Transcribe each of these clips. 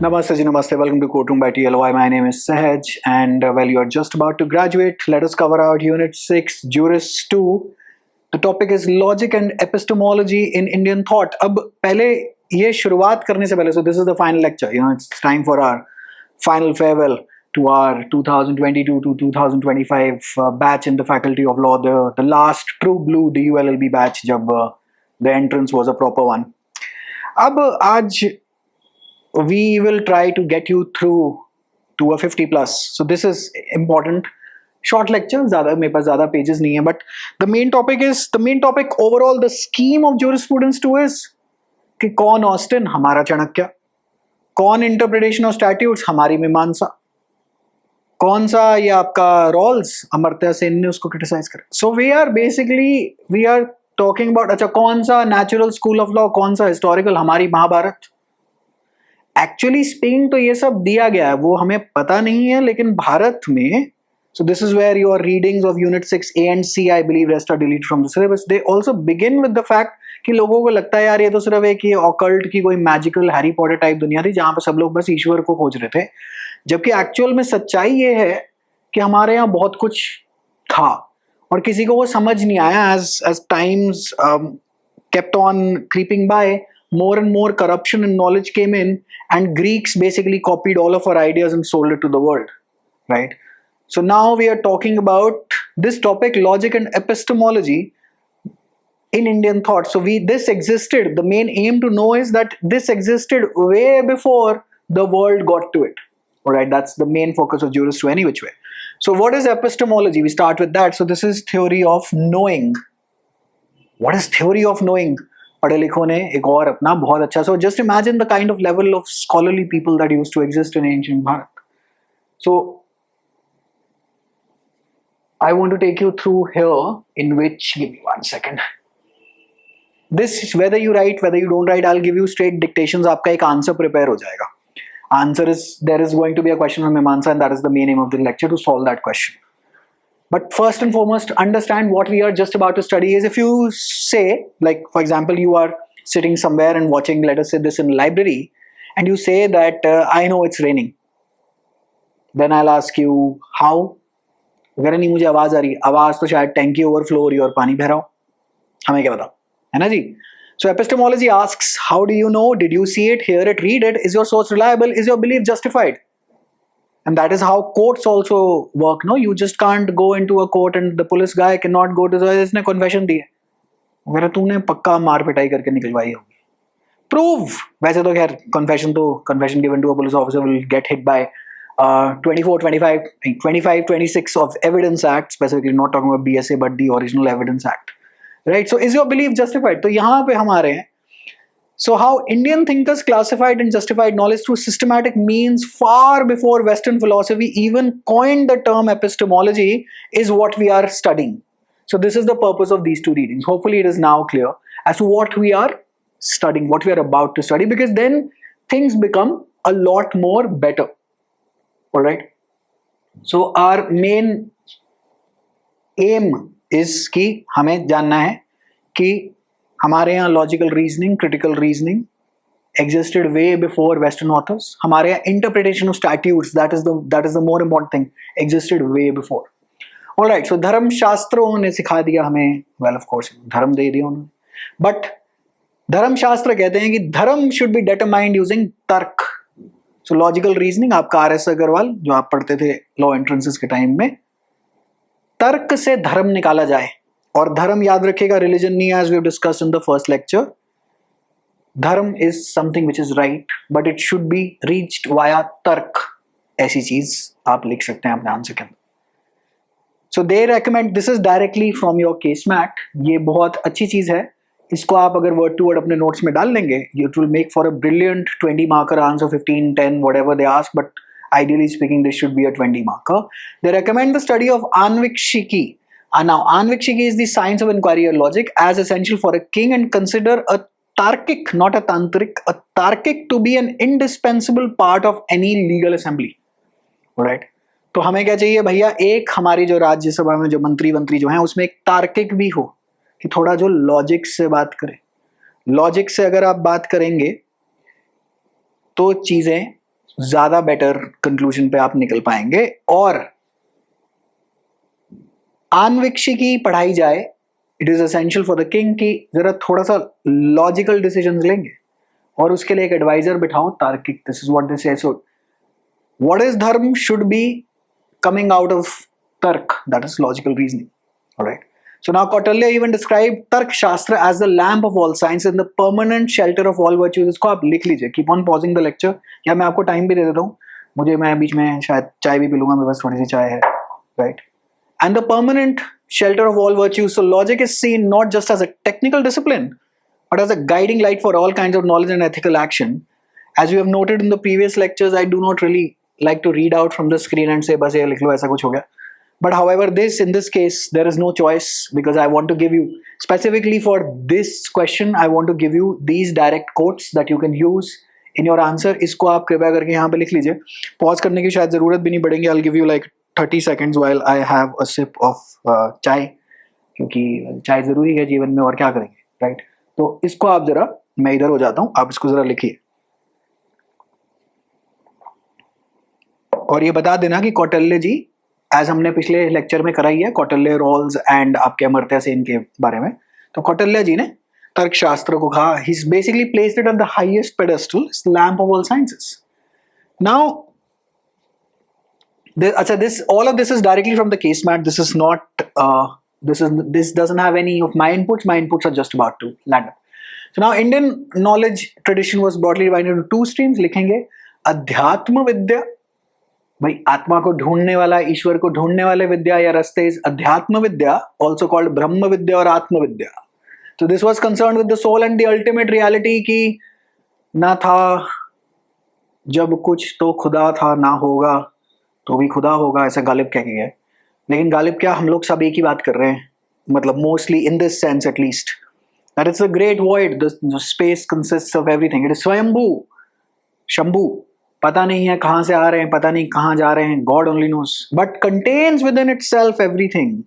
Namaste ji, namaste. Welcome to Courtroom by TLY. My name is Sahaj, and well, you are just about to graduate. Let us cover out Unit 6, Juris 2. The topic is Logic and Epistemology in Indian Thought. अब पहले ये शुरुआत करने से पहले, so this is the final lecture. It's time for our final farewell to our 2022 to 2025 batch in the Faculty of Law, the last true blue DULLB batch जब the entrance was a proper one. अब आज we will try to get you through to a 50 plus. So this is important. Short lecture, ज़्यादा मेरे पास ज़्यादा pages नहीं है, but the main topic overall, the scheme of jurisprudence too is कि कौन Austin, हमारा चाणक्य, कौन इंटरप्रिटेशन ऑफ स्टैट्यूट्स, हमारी मीमांसा, कौन सा ये आपका रॉल्स, अमर्त्य सेन ने उसको क्रिटिसाइज करा. So we are talking about, अच्छा कौन सा नेचुरल स्कूल ऑफ लॉ, कौन सा हिस्टोरिकल, हमारी महाभारत. एक्चुअली स्पेन तो ये सब दिया गया है, वो हमें पता नहीं है, लेकिन भारत में, so this is where your readings of unit 6 A and C, I believe, rest are deleted from the syllabus. They also begin with the fact कि लोगों को लगता है यार ये तो सिर्फ एक ये ऑकल्ट की कोई मैजिकल हैरी पॉटर टाइप दुनिया थी जहां पर सब लोग बस ईश्वर को खोज रहे थे, जबकि एक्चुअल में सच्चाई ये है कि हमारे यहाँ बहुत कुछ था और किसी को वो समझ नहीं आया. as times kept on creeping by, more and more corruption and knowledge came in, and Greeks basically copied all of our ideas and sold it to the world, right? So now we are talking about this topic, logic and epistemology in Indian thought. So this existed, the main aim to know is that this existed way before the world got to it. All right, that's the main focus of Juris 2 any which way. So what is epistemology? We start with that. So this is theory of knowing. What is theory of knowing? पढ़े लिखों ने एक और अपना बहुत अच्छा. So just imagine the kind of level of scholarly people that used to exist in ancient Bharat. So I want to take you through here, in which, give me 1 second. This, whether you write, whether you don't write, I'll give you straight dictations. आपका एक answer prepare हो जाएगा. Answer is, there is going to be a question on Mimamsa, and that is the main aim of the lecture, to solve that question. But first and foremost, understand what we are just about to study is, if you say, like for example, you are sitting somewhere and watching, let us say this in a library, and you say that I know it's raining. Then I'll ask you, how? अगर नहीं मुझे आवाज आ रही, आवाज तो शायद टैंकी overflow हो रही है और पानी बह रहा हो, हमें क्या पता, है ना जी. So epistemology asks, how do you know? Did you see it, hear it, read it? Is your source reliable? Is your belief justified? And that is how courts also work. No, you just can't go into a court and the police guy cannot go to the, इसने confession दी है, अगर तूने पक्का मार पिटाई करके निकलवाई होगी, prove. वैसे तो खैर confession given to a police officer will get hit by 24, 25, 26 of Evidence Act, specifically not talking about BSA but the original Evidence Act, right? So is your belief justified? तो यहाँ पे हम आ रहे हैं. So how Indian thinkers classified and justified knowledge through systematic means far before Western philosophy even coined the term epistemology is what we are studying. So this is the purpose of these two readings. Hopefully it is now clear as to what we are studying, what we are about to study, because then things become a lot more better. All right. So our main aim is कि हमें जानना है कि हमारे यहाँ logical reasoning, critical reasoning existed way before Western authors. हमारे यहाँ interpretation of statutes, that is the more important thing, existed way before. All right. So धर्म शास्त्रों ने सिखा दिया हमें, well of course धर्म दे दिया उन्होंने, but धर्म शास्त्र कहते हैं कि धर्म should be determined using तर्क. So लॉजिकल रीजनिंग, आपका RS अग्रवाल जो आप पढ़ते थे लॉ एंट्रेंसेस के टाइम में, तर्क से धर्म निकाला जाए. और धर्म याद रखिएगा रिलीजन नहीं है, as we have discussed in the first lecture. धर्म is something which is right, but it should be reached via तर्क. ऐसी चीज आप लिख सकते हैं अपने आंसर के अंदर. So they recommend, this is directly from your case mat. ये बहुत अच्छी चीज है. इसको आप अगर word to word अपने notes में डाल लेंगे, it will make for a brilliant 20 marker answer, 15, 10, whatever they ask, but ideally speaking, this should be a 20 marker. They recommend the study of Anvikshiki. Now, Anvikshiki is the science of inquiry or logic as essential for a king, and consider a Tarkic, not a Tantric, a Tarkic to be an indispensable part of any legal assembly. Alright? तो हमें क्या चाहिए भैया, एक हमारी जो राज्यसभा में जो मंत्री जो हैं उसमें एक तार्किक भी हो, कि थोड़ा जो लॉजिक से बात करे. लॉजिक से अगर आप बात करेंगे तो चीजें ज्यादा बेटर कंक्लूजन पे आप निकल पाएंगे। और आन्वीक्षिकी की पढ़ाई जाए, it is essential for the king कि जरा थोड़ा सा लॉजिकल डिसीजंस लेंगे और उसके लिए एक एडवाइजर बिठाओ तार्किक। दिस इज व्हाट दे से। सो व्हाट इज धर्म should be coming out of Tark, that is logical reasoning. All right. So now Kautilya even described Tark Shastra as the lamp of all science and the permanent shelter of all virtues. इसको आप लिख लीजिए. Keep on pausing the lecture. या मैं आपको time भी दे देता हूँ. मैं बीच में शायद चाय भी पी लूंगा. मेरे पास थोड़ी सी चाय है. Right. And the permanent shelter of all virtues. So logic is seen not just as a technical discipline, but as a guiding light for all kinds of knowledge and ethical action. As you have noted in the previous lectures, I do not really like to read out from the screen and say बस ये लिख लो ऐसा कुछ हो गया. But however, in this case, there is no choice because I want to give you specifically for this question, I want to give you these direct quotes that you can use in your answer. इसको आप कृपया करके यहाँ पे लिख लीजिए. Pause करने की शायद जरूरत भी नहीं पड़ेगी. I'll give you like 30 seconds while I have a sip of चाय, क्योंकि चाय जरूरी है जीवन में और क्या करेंगे, राइट? तो इसको आप जरा, मैं इधर हो जाता हूँ, आप इसको जरा लिखिए और ये बता देना कि कौटिल्य जी, एज हमने पिछले लेक्चर में कराई है कौटिल्य, रॉल्स एंड आपके अमर्त्य सेन के बारे में, तो कौटिल्य जी ने तर्क शास्त्र को कहा, he basically placed it at the highest pedestal, lamp of all sciences. Now अच्छा, this all of this is directly from the case mat. This is not this doesn't have any of my inputs. My inputs are just about to land up. So now Indian knowledge tradition was broadly divided into two streams. लिखेंगे अध्यात्म विद्या, भाई आत्मा को ढूंढने वाला, ईश्वर को ढूंढने वाले विद्या या रास्ते, इज अध्यात्म विद्या, also called ब्रह्म विद्या और आत्म विद्या. So this was concerned with the soul and the ultimate reality की ना था जब कुछ तो खुदा था, ना होगा तो भी खुदा होगा, ऐसा गालिब कह गया है. लेकिन गालिब क्या, हम लोग सब एक ही बात कर रहे हैं, मतलब mostly in this sense at least, that it's a great void, the space consists of everything. It is स्वयंभू, शंभू, पता नहीं है कहाँ से आ रहे हैं, पता नहीं कहाँ जा रहे हैं, God only knows, but contains within itself everything,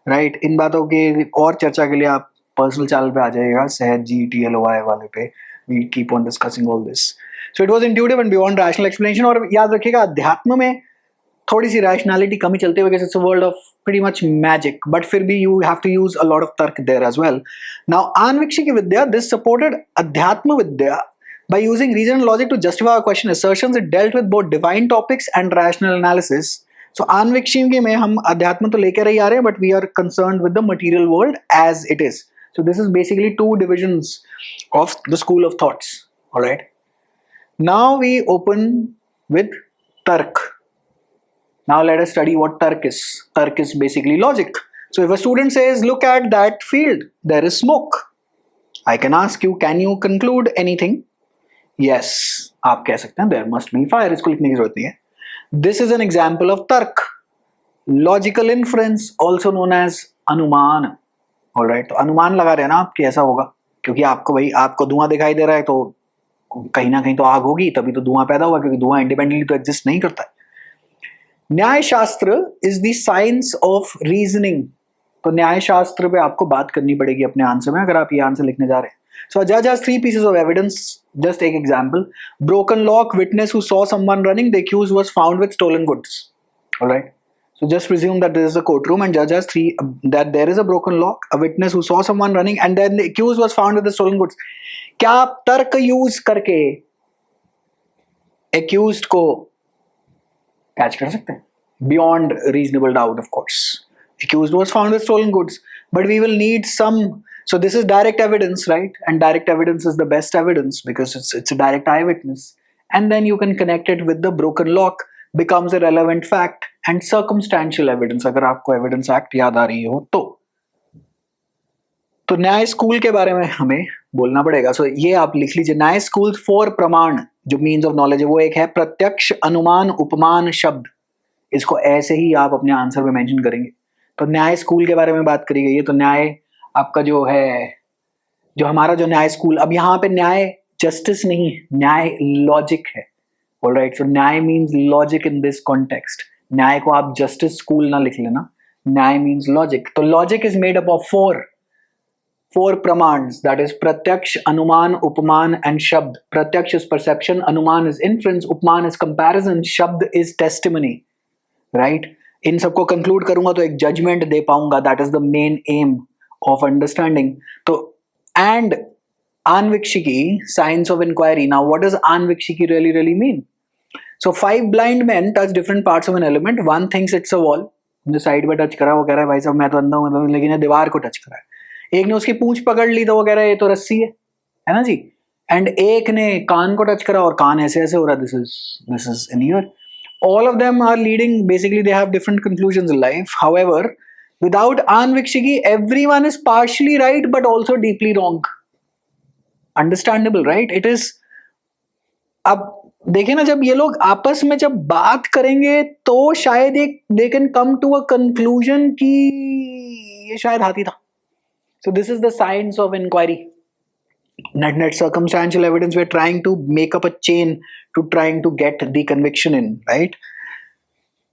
right? इन बातों के और चर्चा के लिए आप पर्सनल चैनल पे आ जाइएगा, सहज जी TLOI वाले पे. We keep on discussing all this. So it was intuitive and beyond rational explanation. और याद रखिएगा, अध्यात्म में थोड़ी सी रैशनैलिटी कमी चलते हुए, it's a world of pretty much magic, but फिर भी you have to use a lot of tarka there as well. Now Anvikshiki Vidya, this supported Adhyatma Vidya by using reason and logic to justify our question assertions. It dealt with both divine topics and rational analysis. So आन्वीक्षिकी में हम अध्यात्म तो लेकर ही आ रहे हैं, but we are concerned with the material world as it is. So this is basically two divisions of the school of thoughts. All right. Now we open with tark. Now let us study what tark is. Tark is basically logic. So if a student says, look at that field, there is smoke, I can ask you, can you conclude anything? Yes, आप कह सकते हैं there must be fire. इसको लिखने की जरूरत नहीं है. This is an example of tark, logical inference, also known as अनुमान. All right, तो अनुमान लगा रहे हैं ना आप कि ऐसा होगा, क्योंकि आपको भाई, आपको धुआं दिखाई दे रहा है तो कहीं ना कहीं तो आग होगी, तभी तो धुआं पैदा हुआ, क्योंकि धुआं इंडिपेंडेंटली तो एग्जिस्ट नहीं करता है. न्याय शास्त्र is the science of reasoning. तो न्याय शास्त्र पे आपको बात करनी पड़ेगी अपने आंसर में, अगर आप ये आंसर लिखने जा रहे हैं. So a judge has 3 pieces of evidence. Just take example. Broken lock, witness who saw someone running, the accused was found with stolen goods. All right. So just presume that this is a courtroom and judge has 3, that there is a broken lock, a witness who saw someone running, and then the accused was found with the stolen goods. क्या आप तर्क use करके accused को catch कर सकते हैं? Beyond reasonable doubt, of course. Accused was found with stolen goods, but we will need some. So this is direct evidence, right? And direct evidence is the best evidence because it's a direct eyewitness. And then you can connect it with the broken lock, becomes a relevant fact, and circumstantial evidence. अगर आपको evidence act याद आ रही हो तो न्याय school के बारे में हमें बोलना पड़ेगा. So ये आप लिख लीजिए, न्याय स्कूल 4 प्रमाण जो मीन्स ऑफ नॉलेज है, वो एक है प्रत्यक्ष, अनुमान, उपमान, शब्द. इसको ऐसे ही आप अपने आंसर में मेंशन करेंगे. तो न्याय स्कूल के बारे में बात करी गई है. तो न्याय आपका जो है, जो हमारा जो न्याय स्कूल, अब यहाँ पे न्याय जस्टिस नहीं है, न्याय लॉजिक है. ऑलराइट, सो न्याय means logic in this context. न्याय को आप जस्टिस स्कूल ना लिख लेना, न्याय मीन्स लॉजिक. तो logic is made up of 4 pramans, that is pratyaksh, anuman, upman and shabd. Pratyaksh is perception, anuman is inference, upman is comparison, shabd is testimony, right? इन सबको conclude करूंगा तो एक judgement दे पाऊंगा. That is the main M of understanding. तो and Anvikshiki, science of inquiry. Now, what does Anvikshiki really mean? So, 5 blind men touch different parts of an element. One thinks it's a wall. जो side पे touch करा वो कह रहा है भाई साहब मैं तो अंधा हूँ, लेकिन ये दीवार को टच करा है. एक ने उसकी पूंछ पकड़ ली तो वो कह रहा है ये तो रस्सी है ना जी. एंड एक ने कान को टच करा और कान ऐसे ऐसे हो रहा है, this is in year. All of them are leading, basically they have different conclusions in life. However, without Anvikshiki, everyone is partially right but also deeply wrong. Understandable, right? It is. अब देखें ना, जब ये लोग आपस में जब बात करेंगे तो शायद एक they can come to a conclusion कि ये शायद हाथी था. So this is the science of inquiry. Net circumstantial evidence. We're trying to make up a chain to trying to get the conviction in, right?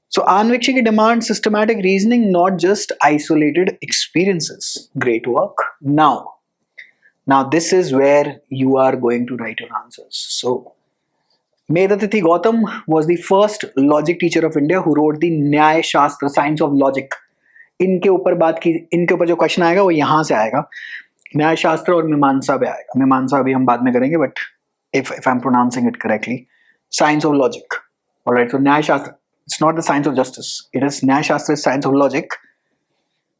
So Anvikshiki demands systematic reasoning, not just isolated experiences. Great work. Now this is where you are going to write your answers. So Medhatithi Gautam was the first logic teacher of India who wrote the Nyaya Shastra, science of logic. इनके ऊपर बात की, इनके ऊपर जो question आएगा वो यहाँ से आएगा. न्याय शास्त्र और मीमांसा पे आएगा. मीमांसा अभी हम बाद में करेंगे, but if I'm pronouncing it correctly, science of logic. All right, so न्याय शास्त्र, it's not the science of justice. It is न्याय शास्त्र is science of logic.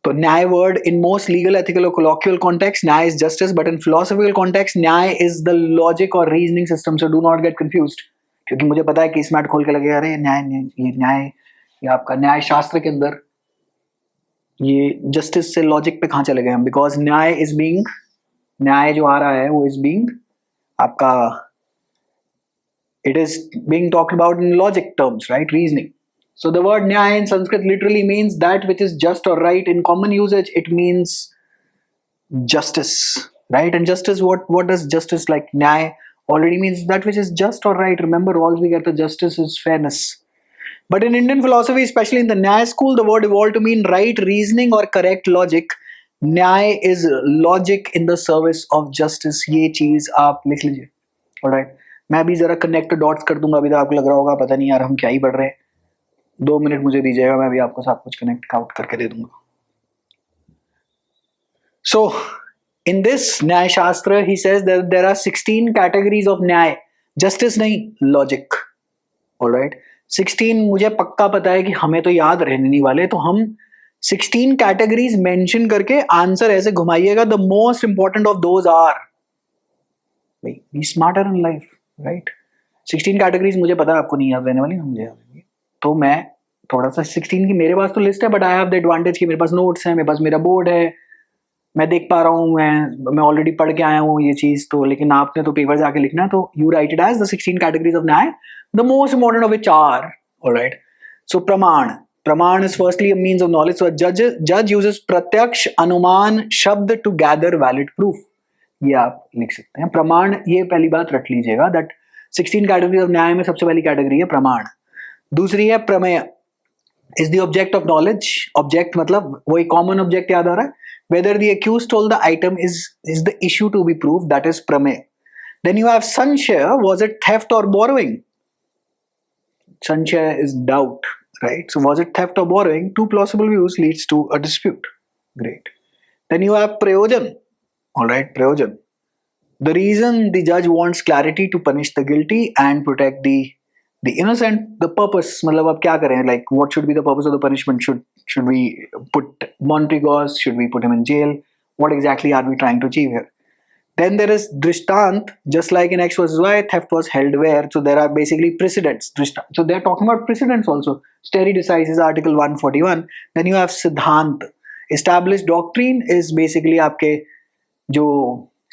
तो न्याय word in most legal, ethical or colloquial context, न्याय is justice, but in philosophical context, न्याय is the logic or reasoning system. So do not get confused. क्योंकि मुझे पता है कि इसमें खोल के लगेगा अरे न्याय ये आपका न्याय शास्त्र के अंदर ये जस्टिस से लॉजिक पे कहाँ चले गए हम. बिकॉज न्याय इज बीइंग, न्याय जो आ रहा है वो इज बीइंग आपका, it is being talked about in logic terms, right, reasoning. So the word Nyaya in Sanskrit literally means that which is just और right. In common usage it means justice, right? And justice, what does justice, like न्याय already means that which is just or right. Remember, all we get the justice is fairness. But in Indian philosophy, especially in the Nyaya school, the word evolved to mean right reasoning or correct logic. Nyaya is logic in the service of justice. ये चीज आप लिख लीजिए. Alright. मैं भी जरा connect dots कर दूंगा. अभी तो आपको लग रहा होगा पता नहीं यार हम क्या ही पढ़ रहे हैं. 2 मिनट मुझे दीजिएगा, मैं भी आपको सब कुछ connect out करके दे दूंगा. So in this Nyaya Shastra, he says that there are 16 categories of Nyaya. Justice नहीं, logic. Alright. 16 मुझे पक्का पता है कि हमें तो याद रहने नहीं वाले, तो हम 16 कैटेगरीज मेंशन करके आंसर ऐसे घुमाइएगा. The most important of those are, be smarter in life, right. 16 categories मुझे पता है आपको नहीं याद रहने वाली, मुझे याद रहेंगी. तो मैं थोड़ा सा 16 की मेरे पास तो लिस्ट है, but I have the advantage कि मेरे पास नोट्स है, मेरे पास मेरा बोर्ड है, मैं देख पा रहा हूँ, मैं ऑलरेडी पढ़ के आया हूँ ये चीज. तो लेकिन आपने तो पेपर जाके लिखना है, तो you write it as the 16 categories of Nyaya. The most important of which are, all right. So praman. Praman is firstly a means of knowledge. So a judge uses pratyaksh, anuman, shabd to gather valid proof. ये आप लिख सकते हैं. प्रमाण, ये पहली बात रख लीजिएगा, that 16 categories of न्याय में सबसे पहली कैटेगरी है प्रमाण. दूसरी है प्रमेय, is the object of knowledge. Object मतलब वही common object याद आ रहा है. Whether the accused told the item is the issue to be proved, that is prameय. Then you have sanshaya. Was it theft or borrowing? Sanshaya is doubt, right? So was it theft or borrowing? 2 plausible views leads to a dispute. Great. Then you have prayojan. All right, prayojan. The reason the judge wants clarity to punish the guilty and protect the innocent. The purpose, मतलब अब क्या करें? Like what should be the purpose of the punishment? Should we put monetary gauze? Should we put him in jail? What exactly are we trying to achieve here? Then there is drishtant, just like in X versus Y, theft was held where. So there are basically precedents. So they are talking about precedents also. Steri decisis Article 141. Then you have siddhant. Established doctrine is basically आपके जो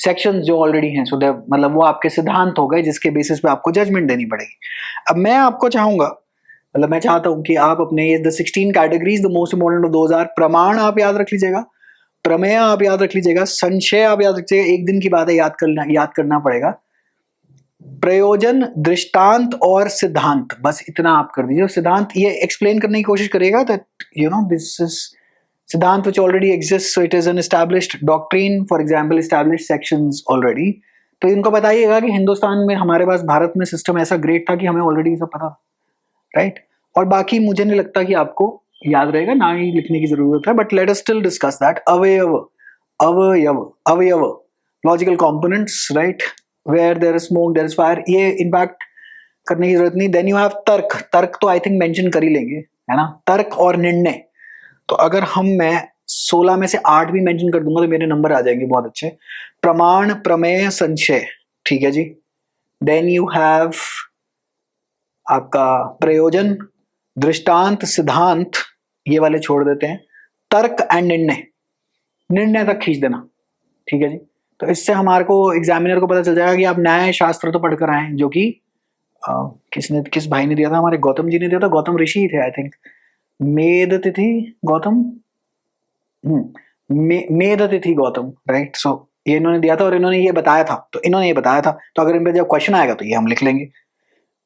sections जो already हैं. So मतलब वो आपके सिद्धांत हो गए जिसके basis पे आपको judgment देनी पड़ेगी. अब मैं आपको चाहूँगा, मतलब मैं चाहता हूँ कि आप अपने the 16 categories, the most important of those are प्रमाण आप याद रख लीजिएगा, प्रमेय आप याद रख लीजिएगा, संशय आप याद रखिएगा. एक दिन की बात है, याद करना पड़ेगा. प्रयोजन, दृष्टांत और सिद्धांत, बस इतना आप कर दीजिए. सिद्धांत ये एक्सप्लेन करने की कोशिश करिएगा that you know this is सिद्धांत which already exists, so it is an established doctrine, for example established sections already. तो इनको बताइएगा कि हिंदुस्तान में हमारे पास भारत में सिस्टम ऐसा ग्रेट था कि हमें ऑलरेडी सब पता, राइट? और बाकी मुझे नहीं लगता कि आपको याद रहेगा, ना ही लिखने की जरूरत है, but let us still discuss that. अवयव, अवयव, अवयव, logical components, right? Where there is smoke there is fire, ये इनफैक्ट करने की जरूरत नहीं. देन यू हैव तर्क. तर्क तो आई थिंक मेंशन कर ही लेंगे, है ना? तर्क और निर्णय. तो अगर मैं 16 में से 8 भी मेंशन कर दूंगा तो मेरे नंबर आ जाएंगे बहुत अच्छे. प्रमाण, प्रमेय, संशय, ठीक है जी. देन यू हैव आपका प्रयोजन, दृष्टांत, सिद्धांत, ये वाले छोड़ देते हैं. तर्क एंड निर्णय, निर्णय तक खींच देना, ठीक है जी. तो इससे हमारे को एग्जामिनर को पता चल जाएगा कि आप न्याय शास्त्र तो पढ़कर आए, जो कि किस भाई ने दिया था? हमारे गौतम जी ने दिया था. गौतम ऋषि थे I think. Medhatithi Gautam, Medhatithi Gautam, right? So ये इन्होंने दिया था और इन्होंने ये बताया था, तो इन्होंने ये बताया था, तो अगर इन पे जब क्वेश्चन आएगा तो ये हम लिख लेंगे.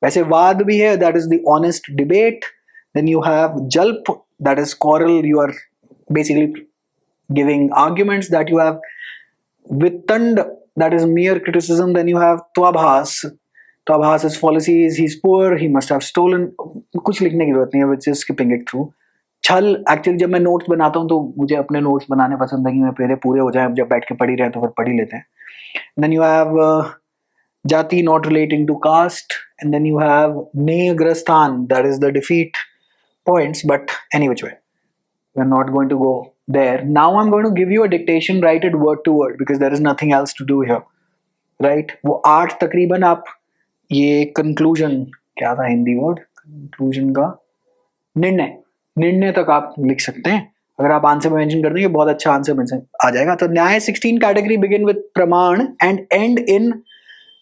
वैसे वाद भी है, that is the honest debate. Then you have jalpa, that is quarrel, you are basically giving arguments. that you have vitanda, that is mere criticism. then you have tvabhasa, tvabhasa is fallacies, he's poor, he must have stolen. कुछ लिखने की जरूरत नहीं है, which is skipping it through. छल, actually जब मैं notes बनाता हूँ तो मुझे अपने नोट्स बनाने पसंद है कि मैं पहले पूरे हो जाए, जब बैठ के पढ़ ही रहे तो फिर पढ़ ही लेते हैं. Then you have jati, not relating to caste. And then you have nigrahasthana, that is the defeat points, but any which way, we're not going to go there. Now I'm going to give you a dictation, write it word to word because there is nothing else to do here, right? वो 8 तकरीबन आप ये conclusion, क्या था Hindi word conclusion का? निर्णय, निर्णय तक आप लिख सकते हैं. अगर आप आंसर में मेंशन कर देंगे बहुत अच्छा आंसर मेंशन आ जाएगा. तो न्याय 16 कैटेगरी begin with प्रमाण and end in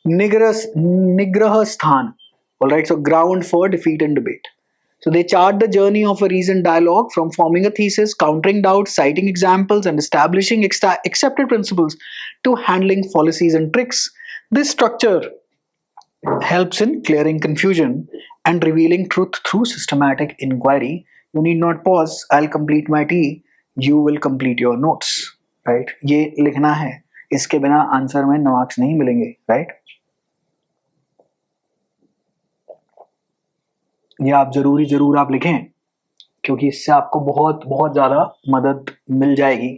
निग्रह स्थान. All right, so ground for defeat and debate. So they chart the journey of a reasoned dialogue from forming a thesis, countering doubts, citing examples, and establishing accepted principles to handling fallacies and tricks. This structure helps in clearing confusion and revealing truth through systematic inquiry. You need not pause. I'll complete my tea. You will complete your notes. Right? ये लिखना है. इसके बिना answer में marks नहीं मिलेंगे. Right? ये आप जरूर आप लिखें, क्योंकि इससे आपको बहुत बहुत ज़्यादा मदद मिल जाएगी.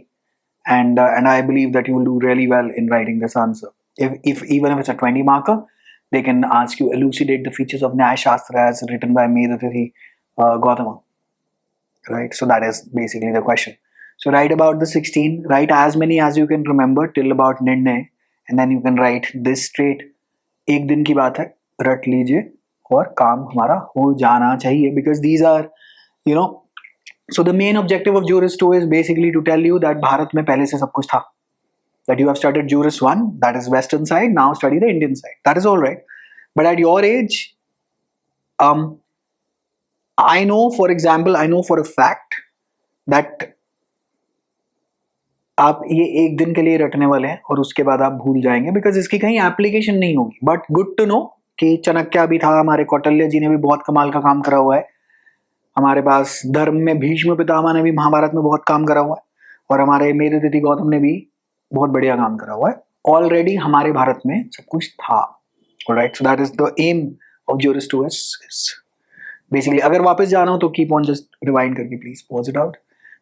and I believe that you will do really well in writing this answer. If even if it's a 20 marker, they can ask you elucidate the features of Nyaya Shastra as written by Medhatithi Gautama, right? So that is basically the question. So write about the 16, write as many as you can remember till about Nirnay, and then you can write this straight. एक दिन की बात है, रट लीजिए और काम हमारा हो जाना चाहिए. because these are, you know, so the main objective of Juris 2 is basically to tell you that Bharat में पहले से सब कुछ था. that you have studied Juris 1, that is western side, now study the Indian side. That is all right. But at your age, I know, for example, I know for a fact that आप ये एक दिन के लिए रटने वाले हैं और उसके बाद आप भूल जाएंगे, बिकॉज इसकी कहीं एप्लीकेशन नहीं होगी. बट गुड टू नो कि चाणक्य भी था, हमारे कौटिल्य जी ने भी बहुत कमाल का काम करा हुआ है. हमारे पास धर्म में भीष्म पितामह ने भी महाभारत में बहुत काम करा हुआ है, और हमारे मेधातिथि गौतम ने भी बहुत बढ़िया काम करा हुआ है. ऑलरेडी हमारे भारत में सब कुछ था. Alright, so that is the aim of Juris 2 is basically. अगर वापस जाना हो तो कीप ऑन जस्ट रिवाइंड करके please pause it out.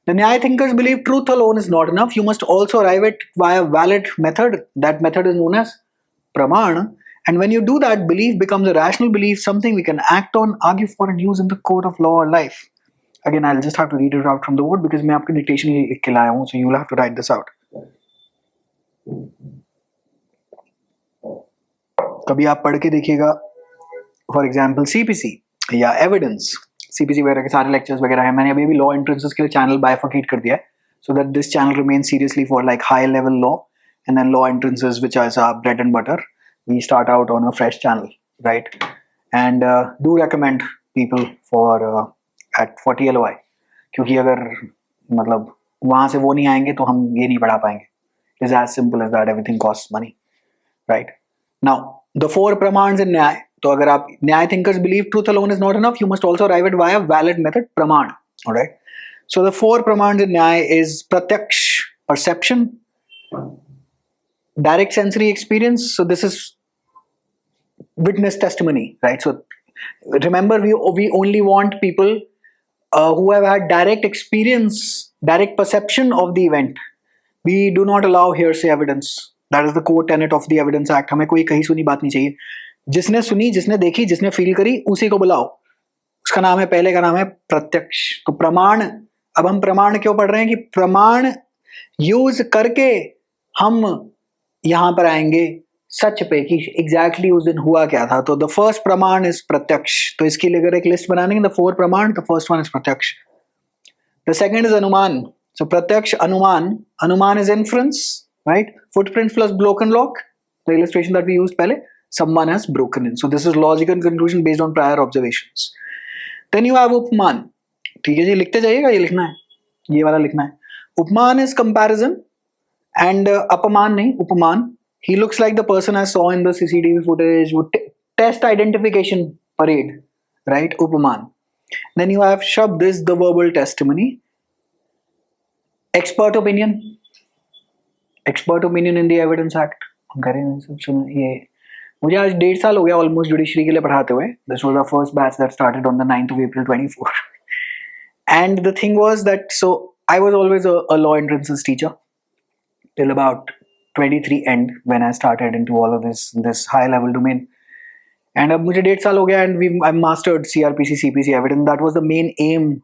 The Nyaya thinkers believe truth alone is not enough. You must also arrive at via valid method. That method is known as praman. And when you do that, belief becomes a rational belief, something we can act on, argue for, and use in the court of law or life. Again, I'll just have to read it out from the word because मैं आपके dictation ही लिख के लाया हूँ, so you'll have to write this out. कभी आप पढ़ के देखिएगा, for example, CPC या evidence. CPC वगैरह के सारे लेक्चर्स वगैरह हैं. मैंने अभी लॉ एंट्रेंसेस के लिए चैनल बाइफर्केट कर दिया है, so that this channel remain seriously for like high level law, and then law entrances which are our bread and butter. We start out on a fresh channel, right? And do recommend people for at 40 LOI, क्योंकि अगर मतलब वहाँ से वो नहीं आएंगे तो हम ये नहीं पढ़ा पाएंगे. It is as simple as that. Everything cost money, right? Now the 4 pramanas in Nyaya. तो अगर आप Nyaya thinkers believe truth alone is not enough, you must also arrive at via valid method pramana. Alright, So the four pramans in Nyaya is pratyaksh, perception, direct sensory experience. So this is witness testimony, right? So remember, we only want people who have had direct experience, direct perception of the event. We do not allow hearsay evidence. That is the core tenet of the Evidence Act. हमें कोई कहीं सुनी बात नहीं चाहिए. जिसने सुनी, जिसने देखी, जिसने फील करी, उसी को बुलाओ. उसका नाम है, पहले का नाम है प्रत्यक्ष. तो प्रमाण, अब हम प्रमाण क्यों पढ़ रहे हैं कि प्रमाण यूज करके हम यहां पर आएंगे सच पे कि एग्जैक्टली उस दिन हुआ क्या था. तो द फर्स्ट प्रमाण इज प्रत्यक्ष. तो इसके लिए अगर एक लिस्ट बनाने द फोर प्रमाण, द फर्स्ट वन इज प्रत्यक्ष. द सेकंड इज अनुमान. So pratyaksh, anuman is inference, right? Footprints plus broken lock, the illustration that we used pehle, someone has broken in. So this is logical conclusion based on prior observations. Then you have upman. ठीक है जी, लिखते जाइएगा, ये लिखना है, ये वाला लिखना है. Upman is comparison and apaman नहीं, upman. He looks like the person I saw in the CCTV footage. Test identification parade, right? Upaman. Then you have shabd is the verbal testimony. Expert opinion in the Evidence Act. ये मुझे आज 1.5 साल हो गया almost judiciary के लिए पढ़ाते हुए. This was our first batch that started on the 9th of April 24. And the thing was that, so I was always a law entrances teacher till about 23 end when I started into all of this high level domain. And अब मुझे 1.5 साल हो गया and I mastered CRPC, CPC evidence. That was the main aim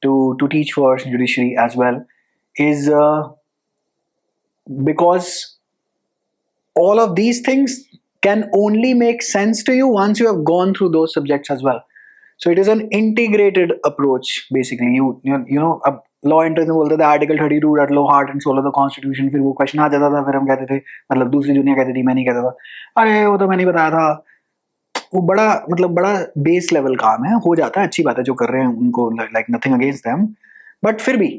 to teach for judiciary as well. Is because all of these things can only make sense to you once you have gone through those subjects as well. So it is an integrated approach basically. You know, law entrance में बोलते थे article 32 that law heart and soul of the constitution. फिर वो question आ जाता था, फिर हम कहते थे, मतलब दूसरी दुनिया कहती थी, मैं नहीं कहता था, अरे वो तो मैं नहीं बताया था. वो बड़ा बेस लेवल काम है, हो जाता है, अच्छी बात है जो कर रहे हैं उनको, like nothing against them. But फिर भी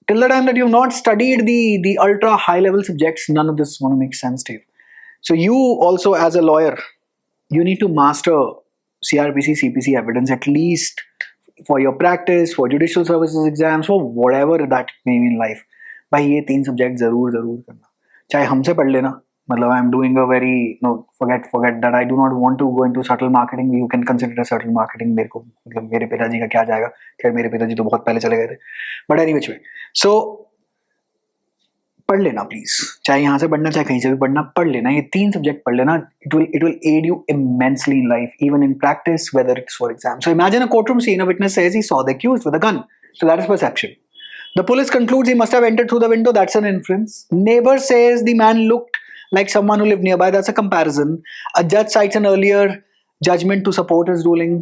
till the time that you've not studied the ultra high level subjects, none of this is going to make sense to you. So you also as a lawyer, you need to master CRPC, CPC evidence at least for your practice, for judicial services exams, for whatever that may be in life. भाई ये 3 subject जरूर करना, चाहे हमसे पढ़ लेना. मतलब I am doing a very, no, forget that I do not want to go into subtle marketing. You can consider subtle marketing. मेरे को मतलब मेरे पिताजी का क्या जाएगा, खैर मेरे पिताजी तो बहुत पहले चले गए थे. But anyway, so पढ़ लेना प्लीज, चाहे यहाँ से पढ़ना चाहे कहीं से भी पढ़ना, पढ़ लेना. ये 3 सब्जेक्ट पढ़ लेना. It will aid you immensely in life, even in practice, whether it's for exam. So imagine a courtroom scene. A witness says he saw the accused with a gun. So that is perception. The police concludes he must have entered through the window. That's an inference. Neighbor says the man looked like someone who lived nearby. That's a comparison. A judge cites an earlier judgment to support his ruling.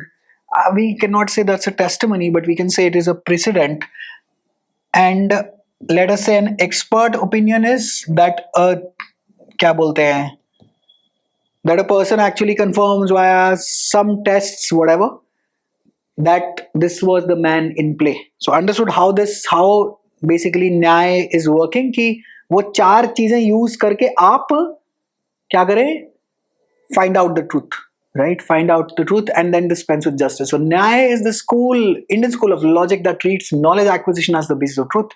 We cannot say that's a testimony, but we can say it is a precedent. And let us say an expert opinion is that क्या बोलते हैं, that a person actually confirms via some tests, whatever, that this was the man in play. So understood how basically न्याय is working, कि वो 4 चीजें use करके आप क्या करें, find out the truth, right? Find out the truth and then dispense with justice. So Nyaya is the Indian school of logic that treats knowledge acquisition as the basis of truth.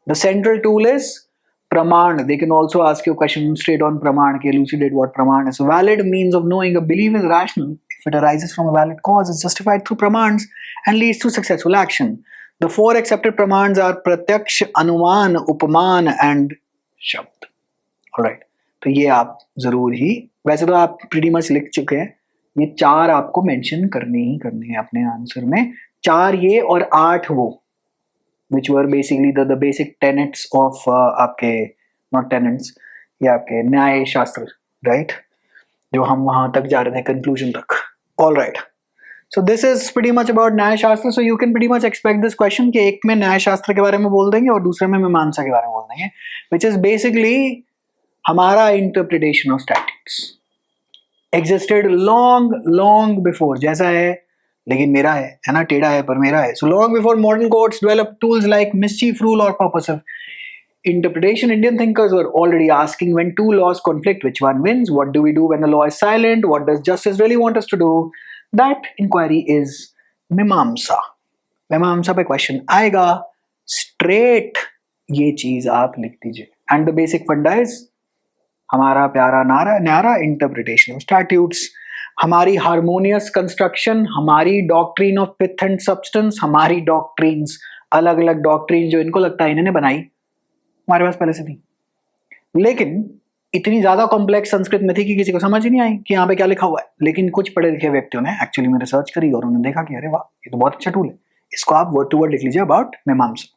The central tool is Praman. They can also ask you a question straight on Praman, elucidate what Praman is. A valid means of knowing a belief is rational if it arises from a valid cause, is justified through Pramans and leads to successful action. The 4 accepted Pramans are Pratyaksh, Anuman, Upaman and Shabd. Alright, तो ये आप जरूर ही, वैसे तो आप pretty much लिख चुके हैं, ये 4 आपको मेंशन करने हैं अपने आंसर में. 4 ये और 8 वो, which were basically the basic tenets of आपके, not tenets, ये आपके न्याय शास्त्र, right? जो हम वहां तक जा रहे थे conclusion तक. Alright, so this is pretty much about न्याय शास्त्र. So you can pretty much expect this question कि एक में न्याय शास्त्र के बारे में बोल देंगे और दूसरे में मीमांसा के बारे में बोल देंगे, which is basically हमारा interpretation of statutes existed long before. जैसा है लेकिन मेरा है ना, टेढ़ा है पर मेरा है. So long before modern courts developed tools like mischief rule or purposive interpretation, Indian thinkers were already asking, when 2 laws conflict, which one wins? What do we do when the law is silent? What does justice really want us to do? That inquiry is Mimamsa. Mimamsa पे question आएगा straight ये चीज आप लिख दीजिए. And the basic funda is हमारा प्यारा नारा न्यारा इंटरप्रिटेशन ऑफ स्टैट्यूट्स, हमारी हार्मोनियस कंस्ट्रक्शन, हमारी doctrine of pith and substance, हमारी डॉक्ट्रीन्स, अलग अलग डॉक्ट्रीन जो इनको लगता है इन्होंने बनाई, हमारे पास पहले से थी, लेकिन इतनी ज्यादा कॉम्प्लेक्स संस्कृत में थी कि किसी को समझ ही नहीं आई कि यहाँ पे क्या लिखा हुआ है. लेकिन कुछ पढ़े लिखे व्यक्तियों ने एक्चुअली में रिसर्च करी और उन्होंने देखा कि अरे वाह ये तो बहुत अच्छा टूल है, इसको आप वर्ड टू वर्ड लिख लीजिए अबाउट मीमांसा.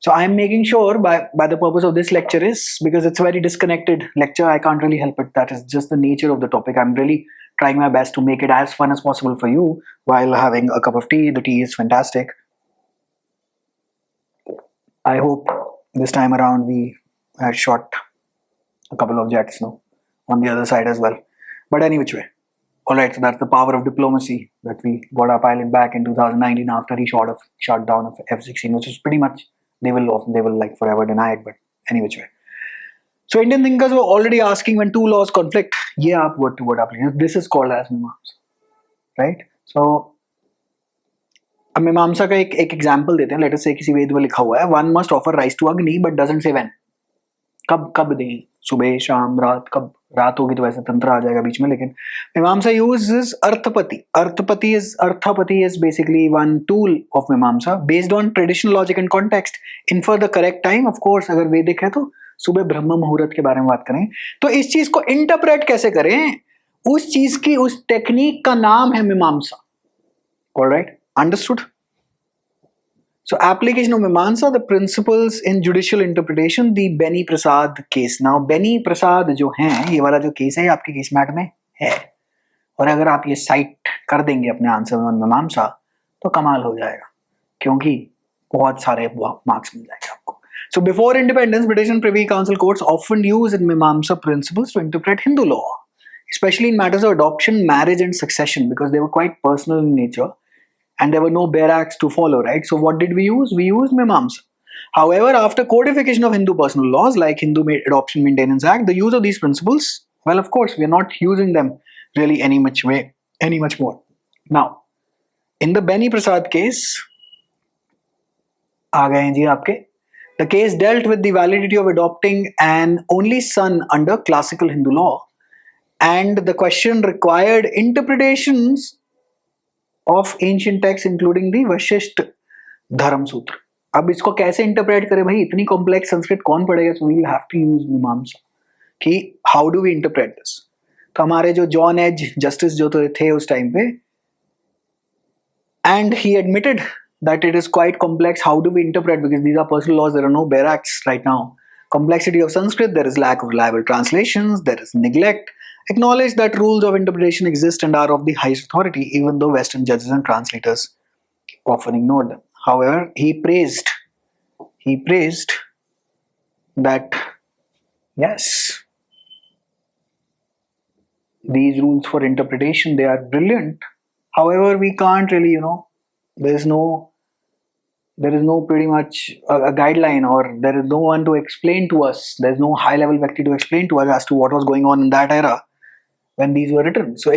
So I am making sure by the purpose of this lecture is because it's a very disconnected lecture. I can't really help it. That is just the nature of the topic. I'm really trying my best to make it as fun as possible for you while having a cup of tea. The tea is fantastic. I hope this time around we had shot a couple of jets on the other side as well. But any which way. Alright, so that's the power of diplomacy that we got our pilot back in 2019 after he shot down of F-16, which is pretty much they will like forever deny it, but any which way. So Indian thinkers were already asking when two laws conflict, ये आप word to word application, this is called as मीमांसा, right? So अब मीमांसा का एक example देते हैं. Let us से किसी वेद में लिखा हुआ है one must offer rice to Agni but doesn't say when. कब दें, सुबह शाम रात, कब रात होगी तो वैसे तंत्र आ जाएगा बीच में. लेकिन मीमांसा uses अर्थपति. अर्थपति is basically one tool of मीमांसा based on traditional logic and context. Infer the correct time. Of course अगर वैदिक है तो सुबह ब्रह्म मुहूर्त के बारे में बात करें. तो इस चीज को इंटरप्रेट कैसे करें, उस चीज की उस टेक्निक का नाम है मीमांसा. Alright, understood. So application of Mimamsa, the principles in judicial interpretation, the Beni Prasad case. Now Beni Prasad जो हैं, ये वाला जो केस है आपके केस मैट में है, और अगर आप ये साइट कर देंगे अपने आंसर में मीमांसा तो कमाल हो जाएगा, क्योंकि बहुत सारे मार्क्स मिल जाएंगे आपको. So before independence, British and Privy Council courts often used Mimamsa principles to interpret Hindu law, especially in matters of adoption, marriage and succession, because they were quite personal in nature. And there were no barracks to follow, right? So what did we use? We used Mimamsa. However, after codification of Hindu personal laws like Hindu Adoption Maintenance Act, the use of these principles, well, of course, we are not using them really any much more. Now, in the Beni Prasad case, आ गए हैं जी आपके. The case dealt with the validity of adopting an only son under classical Hindu law, and the question required interpretations of ancient texts including the Vashishtha धर्म सूत्र. अब इसको कैसे interpret करें भाई, इतनी कॉम्प्लेक्स संस्कृत कौन पढ़ेगा. So we will have to use Mimamsa कि how do we interpret this. तो हमारे जो जॉन एज जस्टिस जो थे उस टाइम पे, and he admitted that it is quite complex. How do we interpret? Because these are personal laws. There are no barracks right now. Complexity of Sanskrit. There is lack of reliable translations. There is neglect. Acknowledge that rules of interpretation exist and are of the highest authority, even though Western judges and translators often ignore them. However, he praised that yes, these rules for interpretation, they are brilliant. However, we can't really, there is no pretty much a guideline, or there is no one to explain to us. There is no high level व्यक्ति to explain to us as to what was going on in that era when these were written. So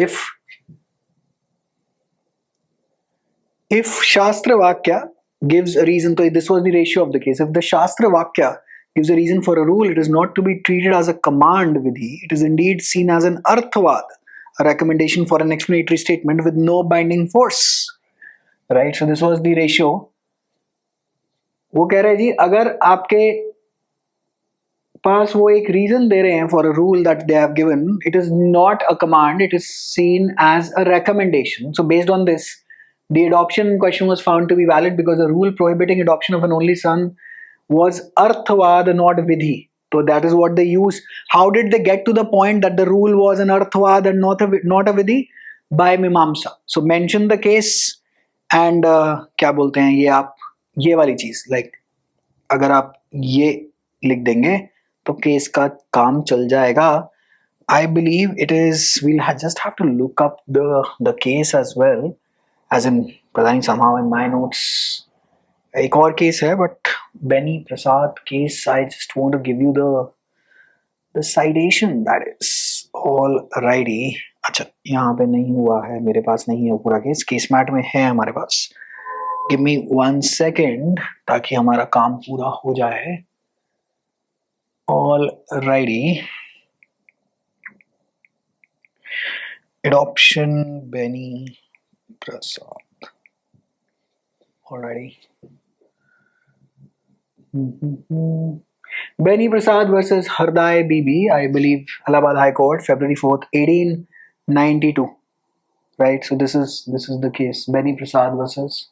if Shastra Vakya gives a reason, so this was the ratio of the case. If the Shastra Vakya gives a reason for a rule, it is not to be treated as a command vidhi. It is indeed seen as an arthavad, a recommendation for an explanatory statement with no binding force. Right? So this was the ratio. वो कह रहे हैं जी, अगर आपके पास वो एक reason दे रहे हैं for a rule that they have given, it is not a command, it is seen as a recommendation. So based on this, the adoption question was found to be valid because the rule prohibiting adoption of an only son was arthavad, not vidhi. So that is what they use. How did they get to the point that the rule was an arthavad and not a vidhi? By mimamsa. So mention the case and क्या बोलते हैं ये आप, ये वाली चीज like अगर आप ये लिख देंगे तो केस का काम चल जाएगा. I believe it is, we'll just have to look up the case as well, as in पता नहीं somehow in my notes एक और केस है, but Beni Prasad case, I just want to give you the citation that is all righty. अच्छा, यहाँ पे नहीं हुआ है, मेरे पास नहीं है पूरा केस, केस मैट में है हमारे पास. गिव मी 1 सेकेंड ताकि हमारा काम पूरा हो जाए. Alrighty. Adoption Beni Prasad. Alrighty. Beni Prasad versus Harday Bibi, I believe Allahabad High Court, February 4th, 1892. Right, so this is the case. Beni Prasad versus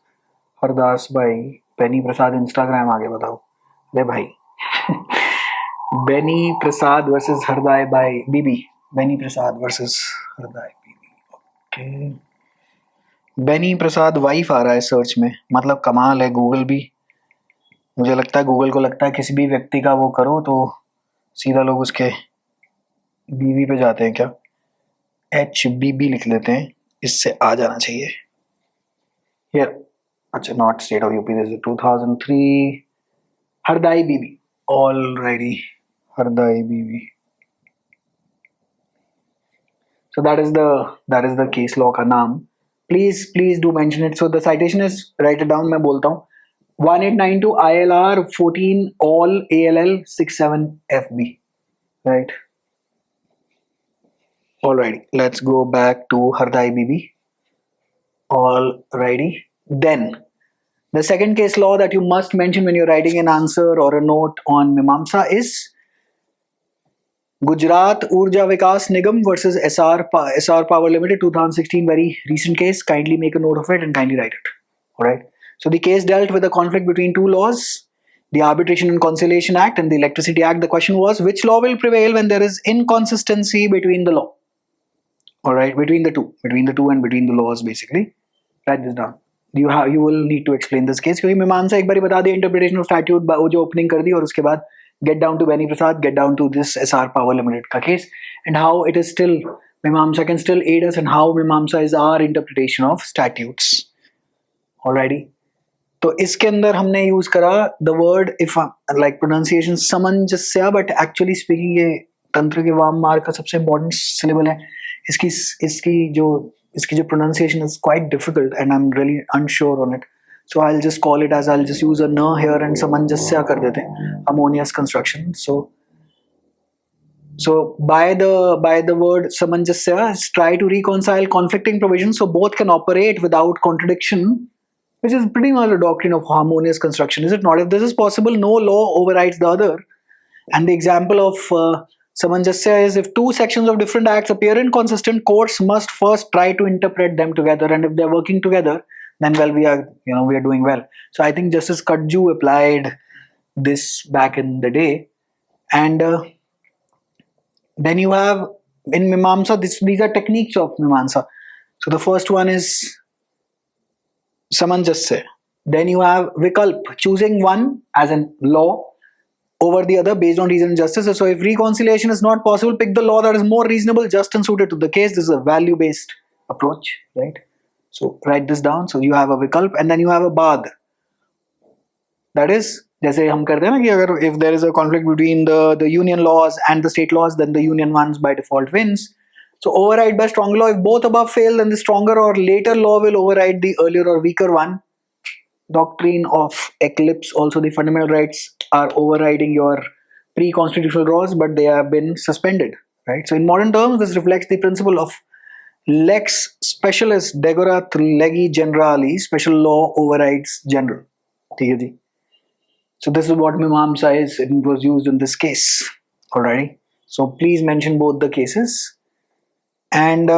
Hardas Bhai. Beni Prasad Instagram आगे बताओ. अरे भाई. Beni Prasad versus Harday Bhai Bibi. Beni Prasad versus Harday Bibi. Okay. Beni Prasad wife आ रहा है search में. मतलब कमाल है. गूगल भी, मुझे लगता है गूगल को लगता है किसी भी व्यक्ति का वो करो तो सीधा लोग उसके बीवी पे जाते हैं. क्या HBB लिख लेते हैं, इससे आ जाना चाहिए. Here, अच्छा, not state of UP. This is 2003. Harday Bibi. Alrighty. Harday Bibi. So that is the case law का नाम. Please do mention it. So the citation is, write it down. मैं बोलता हूँ 1892 ILR 14 all ALL 67 FB. Right. Alrighty. Let's go back to Harday Bibi. Alrighty. Then the second case law that you must mention when you're writing an answer or a note on Mimamsa is Gujarat Urja Vikas Nigam versus SR Power Limited, 2016, very recent case. Kindly make a note of it and kindly write it. Alright. So the case dealt with a conflict between two laws, the Arbitration and Conciliation Act and the Electricity Act. The question was, which law will prevail when there is inconsistency between the law? Alright, between the two and between the laws, basically. Write this down. You will need to explain this case. क्योंकि मीमांसा एक बार बता दी interpretation of statute, वो जो opening कर दी, और उसके बाद get down to Beni Prasad, get down to this SR Power Limited का case, and how it is still, Mimamsa can still aid us, and how Mimamsa is our interpretation of statutes. Alrighty. तो इसके अंदर हमने use करा the word, if like pronunciation samanjasya, but actually speaking ये तंत्र के वाम मार्ग का सबसे important syllable है. इसकी जो pronunciation is quite difficult and I'm really unsure on it. So I'll just call it as, I'll just use a na here and samanjasya कर देते हैं, harmonious construction. So by the word samanjasya, try to reconcile conflicting provisions so both can operate without contradiction, which is pretty much a doctrine of harmonious construction, is it not? If this is possible, no law overrides the other. And the example of samanjasya is, if two sections of different acts appear inconsistent, courts must first try to interpret them together, and if they're working together, then well, we are doing well. So I think Justice Kadju applied this back in the day. And then you have in Mimamsa, these are techniques of Mimamsa. So the first one is samanjasya. Then you have vikalp, choosing one as in law over the other based on reason and justice. So if reconciliation is not possible, pick the law that is more reasonable, just and suited to the case. This is a value-based approach, right? So write this down. So you have a vikalp, and then you have a baad. That is, जैसे हम करते हैं ना कि अगर if there is a conflict between the union laws and the state laws, then the union ones by default wins. So override by stronger law. If both above fail, then the stronger or later law will override the earlier or weaker one. Doctrine of eclipse. Also, the fundamental rights are overriding your pre-constitutional laws, but they have been suspended, right? So in modern terms, this reflects the principle of lex specialis degorat legi generali. Special law overrides general. ठीक है जी. So this is what Mimamsa is. It was used in this case. Alrighty. So please mention both the cases. And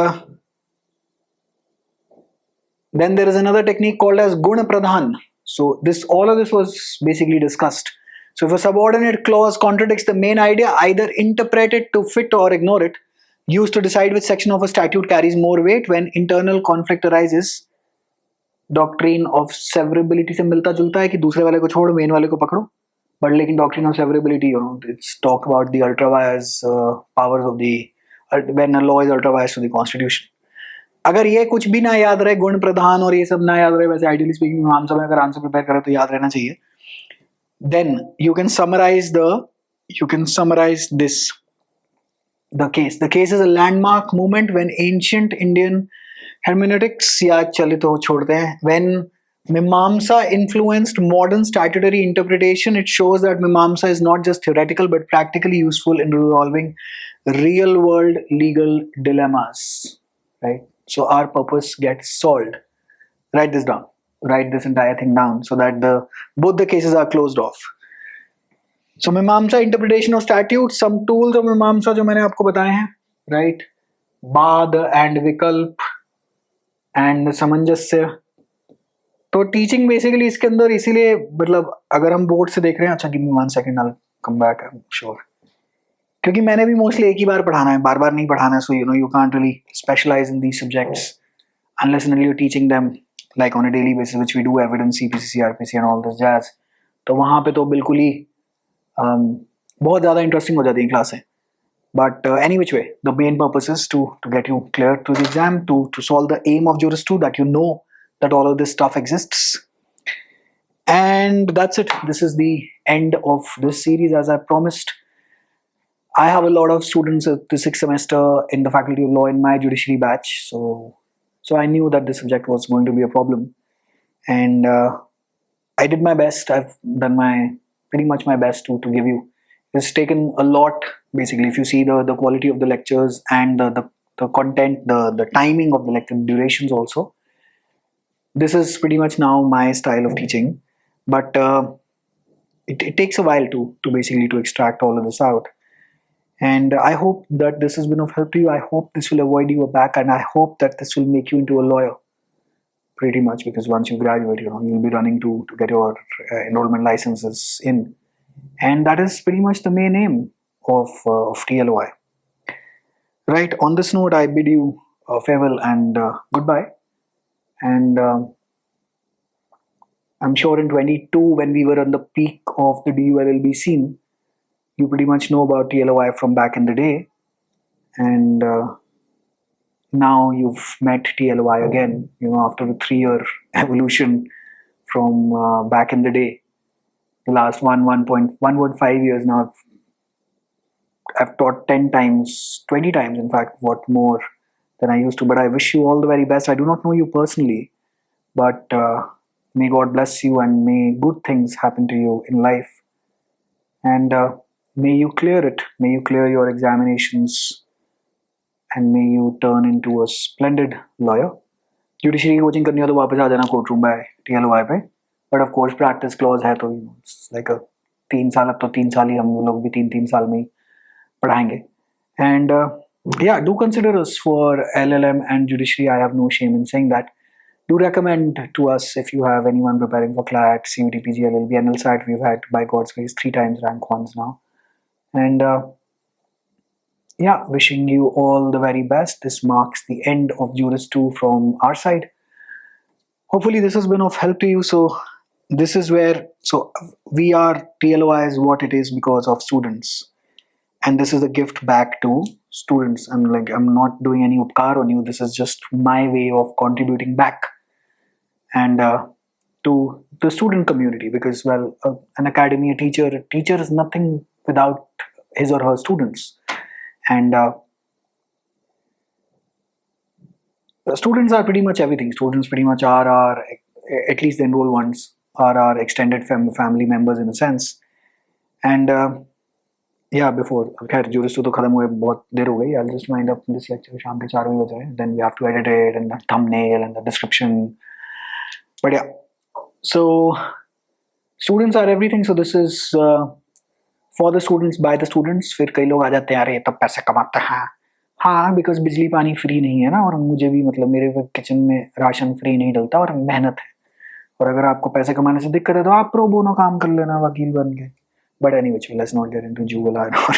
then there is another technique called as Guna Pradhan. So all of this was basically discussed. So if a subordinate clause contradicts the main idea, either interpret it to fit or ignore it. Used to decide which section of a statute carries more weight when internal conflict arises. Doctrine of severability से मिलता जुलता है कि दूसरे वाले को छोड़ो, main वाले को पकड़ो. But लेकिन doctrine of severability, it's talk about the ultra vires powers of the when a law is ultra vires to the constitution. अगर ये कुछ भी ना याद रहे, गुण प्रधान और ये सब ना याद रहे, वैसे आइडियली स्पीकिंग मीमांसा में अगर आंसर प्रिपेयर करें तो याद रहना चाहिए. Then you can summarize this. The case. The case is a landmark moment when ancient Indian hermeneutics, या चले तो छोड़ते हैं, when Mimamsa influenced modern statutory interpretation. It shows that Mimamsa is not just theoretical but practically useful in resolving real world legal dilemmas. Right? So our purpose gets solved. Write this down. Write this entire thing down so that both the cases are closed off. So Mimamsa interpretation of statutes, some tools of Mimamsa जो मैंने आपको बताए हैं, right? बाद and विकल्प and सामंजस्य. तो teaching basically इसके अंदर इसीलिए मतलब अगर हम बोर्ड से देख रहे हैं, अच्छा give me 1 second, I will come back, I am sure, क्योंकि मैंने भी मोस्टली एक ही बार पढ़ाना है, बार बार नहीं पढ़ाना है, so you can't really specialise in these subjects unless and until you are teaching them like on a daily basis which we do evidence CPC CrPC and all this jazz. तो वहाँ पे तो बिल्कुल ही बहुत ज़्यादा इंटरेस्टिंग हो जाती है क्लासें. But any which way, the main purpose is to get you clear to the exam, to solve the aim of Juris 2, that you know that all of this stuff exists. And that's it. This is the end of this series, as I promised. I have a lot of students at the 6th semester in the Faculty of Law in my judiciary batch, so I knew that this subject was going to be a problem, and I did my best. I've done pretty much my best to give you. It's taken a lot, basically. If you see the quality of the lectures and the content, the timing of the lecture, durations also, this is pretty much now my style of teaching. But it takes a while to basically to extract all of this out. And I hope that this has been of help to you. I hope this will avoid you a back, and I hope that this will make you into a lawyer, pretty much, because once you graduate, you'll be running to get your enrollment licenses in. And that is pretty much the main aim of TLOI. Right, on this note, I bid you farewell and goodbye. And I'm sure in 22, when we were on the peak of the DULLB scene, you pretty much know about TLOI from back in the day. And now you've met TLOI again, after a 3-year evolution from back in the day. The last 1.5 years now, I've taught 10 times, 20 times, in fact, what more than I used to. But I wish you all the very best. I do not know you personally, but may God bless you and may good things happen to you in life. And may you clear it. May you clear your examinations and may you turn into a splendid lawyer. Judiciary coaching करनी हो तो वापस आ जाना court room bye TLOI पे. But of course practice clause है तो like 3 साल, अब तो 3 साल ही हम लोग भी 3 साल में ही पढ़ाएंगे. And yeah, do consider us for LLM and judiciary. I have no shame in saying that. Do recommend to us if you have anyone preparing for CLAT, CUT, PG, LLB, and LSAT. We've had, by God's grace, 3 times rank 1s now. And yeah, wishing you all the very best. This marks the end of Juris 2 from our side. Hopefully this has been of help to you. So this is where, so we are, TLOI is what it is because of students, and this is a gift back to students. I'm not doing any upkar on you. This is just my way of contributing back and to the student community, because an academy, a teacher is nothing without his or her students. And students are pretty much everything. Students pretty much are our, at least the enrolled ones, are our extended family members in a sense. And yeah, before Juris 2 तो खत्म हुए बहुत देर हो गई. I'll just wind up this lecture. शाम के 4 बजे. Then we have to edit it and the thumbnail and the description. But yeah, so students are everything. So this is for the students, by the students. फिर कई लोग आ जाते हैं, अरे तब पैसे कमाते हैं. हाँ, बिकॉज बिजली पानी फ्री नहीं है ना, और मुझे भी मतलब मेरे किचन में राशन फ्री नहीं डलता और मेहनत है. और अगर आपको पैसे कमाने से दिक्कत है तो आप प्रो बोनो काम कर लेना वकील बन के. But anyway, let's not get into juvenile or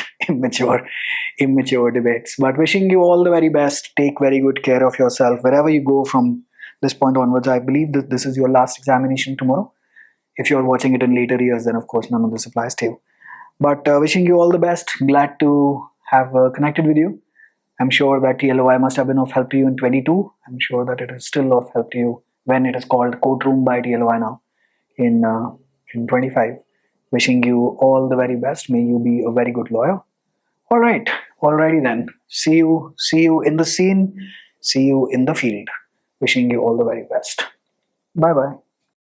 immature debates. But wishing you all the very best. Take very good care of yourself wherever you go from this point onwards. I believe that this is your last examination tomorrow. If you're watching it in later years, then of course none of this applies to you. But wishing you all the best. Glad to have connected with you. I'm sure that TLOI must have been of help to you in 22. I'm sure that it is still of help to you when it is called Courtroom by TLOI now in 25. Wishing you all the very best. May you be a very good lawyer. All right. Alrighty then. See you in the scene. See you in the field. Wishing you all the very best. Bye bye.